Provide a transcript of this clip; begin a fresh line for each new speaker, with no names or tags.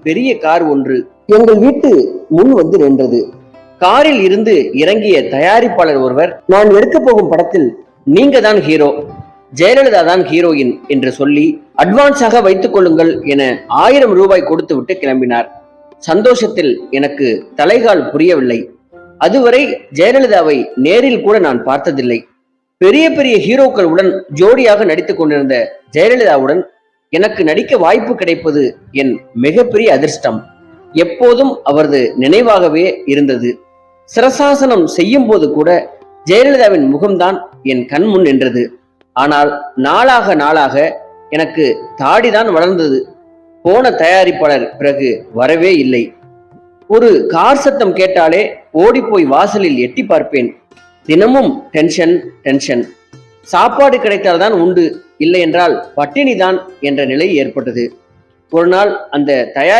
பெரிய கார் ஒன்று எங்கள் வீட்டு முன் வந்து நின்றது. காரில் இருந்து இறங்கிய தயாரிப்பாளர் ஒருவர், நான் எடுக்க போகும் படத்தில் நீங்க தான் ஹீரோ, ஜெயலலிதா தான் ஹீரோயின் என்று சொல்லி அட்வான்ஸாக வைத்துக் கொள்ளுங்கள் என 1000 ரூபாய் கொடுத்து விட்டு கிளம்பினார். சந்தோஷத்தில் எனக்கு தலைகால் புரியவில்லை. அதுவரை ஜெயலலிதாவை நேரில் கூட நான் பார்த்ததில்லை. பெரிய பெரிய ஹீரோக்களுடன் ஜோடியாக நடித்துக் கொண்டிருந்த ஜெயலலிதாவுடன் எனக்கு நடிக்க வாய்ப்பு கிடைப்பது என் மிகப்பெரிய அதிர்ஷ்டம். எப்போதும் அவரது நினைவாகவே இருந்தது. சிரசாசனம் செய்யும் போது கூட ஜெயலலிதாவின் முகம்தான் என் கண் முன் நின்றது. ஆனால் நாளாக நாளாக எனக்கு தாடிதான் வளர்ந்தது. போன தயாரிப்பாளர் பிறகு வரவே இல்லை. ஒரு கார் சத்தம் கேட்டாலே ஓடிப்போய் வாசலில் எட்டி பார்ப்பேன். தினமும் டென்ஷன் டென்ஷன். சாப்பாடு கிடைத்தால்தான் உண்டு, இல்லை என்றால் பட்டினிதான் என்ற நிலை ஏற்பட்டது. ஒரு நாள் அந்த தயார்